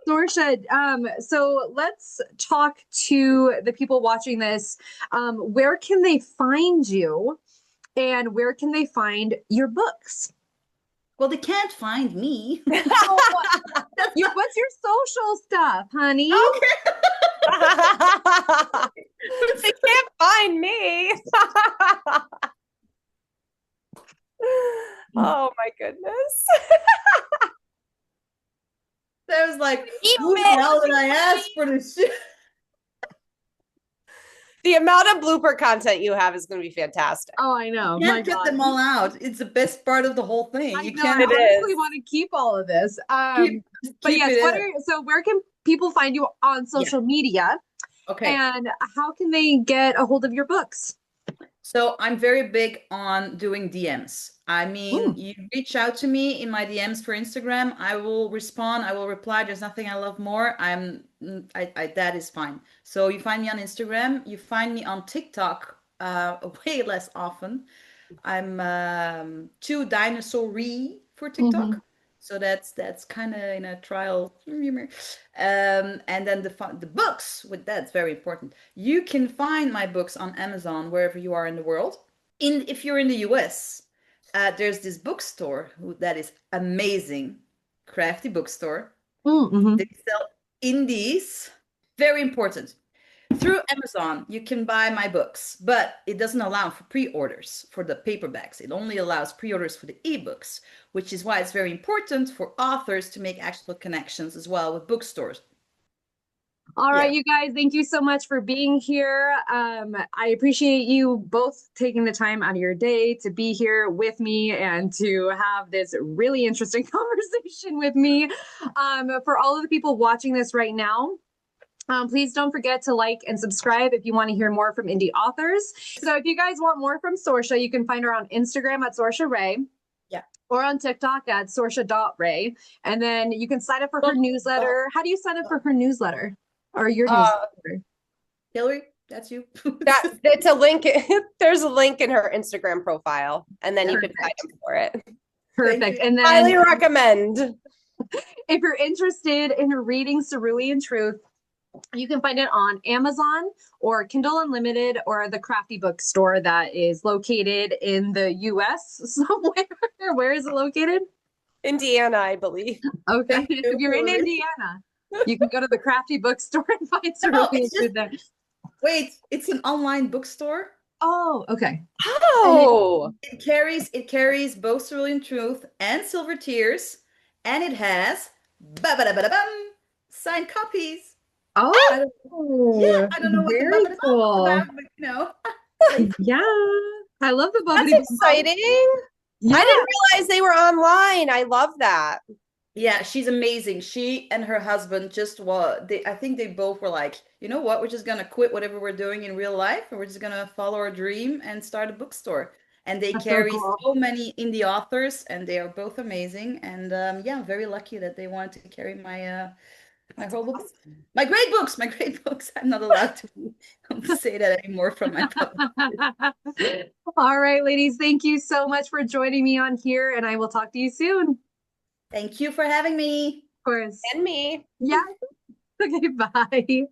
Sorcha, so let's talk to the people watching this. Where can they find you and where can they find your books? Well, they can't find me. What's your social stuff, honey? Okay. They can't find me. Oh my goodness. I was like, who the hell did I ask for this shit? The amount of blooper content you have is going to be fantastic. Oh, I know. You can't get them all out. It's the best part of the whole thing. I honestly want to keep all of this. But yes, so where can people find you on social media? Okay. And how can they get a hold of your books? So I'm very big on doing DMs. I mean, you reach out to me in my DMs for Instagram, I will respond, I will reply. There's nothing I love more. That is fine. So you find me on Instagram, you find me on TikTok way less often. I'm too dinosaur-y for TikTok. So that's kind of in a trial. And then the books, that's very important. You can find my books on Amazon wherever you are in the world. If you're in the US, there's this bookstore that is amazing, crafty bookstore. They sell indies. Very important. Through Amazon, you can buy my books, but it doesn't allow for pre-orders for the paperbacks. It only allows pre-orders for the ebooks, which is why it's very important for authors to make actual connections as well with bookstores. All right, Yeah. you guys, thank you so much for being here. I appreciate you both taking the time out of your day to be here with me and to have this really interesting conversation with me. For all of the people watching this right now, please don't forget to like and subscribe if you want to hear more from indie authors. So if you guys want more from Sorcha, you can find her on Instagram at Sorcha Reagh. Yeah. Or on TikTok at Sorcha.Reagh. And then you can sign up for her newsletter. How do you sign up for her newsletter? Or your newsletter? Hillary, that's you. It's a link. There's a link in her Instagram profile, and then you can sign up for it. Perfect. And then Highly recommend. if you're interested in reading Cerulean Truth, you can find it on Amazon or Kindle Unlimited or the Crafty Bookstore that is located in the US somewhere. Where is it located? Indiana, I believe. Okay. If you're in Indiana, you can go to the Crafty Bookstore and find Cerulean Truth there. Wait, it's an online bookstore. Oh, okay. Oh, it carries both Cerulean Truth and Silver Tears, and it has signed copies. Oh, I don't know what the very is cool. about, but you know. Yeah, I love the that's bubbly. exciting. Yeah. I didn't realize they were online. I love that. Yeah, she's amazing. She and her husband just I think they both were like, you know what, we're just gonna quit whatever we're doing in real life and we're just gonna follow our dream and start a bookstore. And they That's so carry cool. so many indie authors and they are both amazing. And yeah, I'm very lucky that they wanted to carry my whole book, my great books. I'm not allowed to say that anymore from my publisher. All right, ladies, thank you so much for joining me on here, and I will talk to you soon. Thank you for having me. Of course. And me. Yeah. Okay, bye.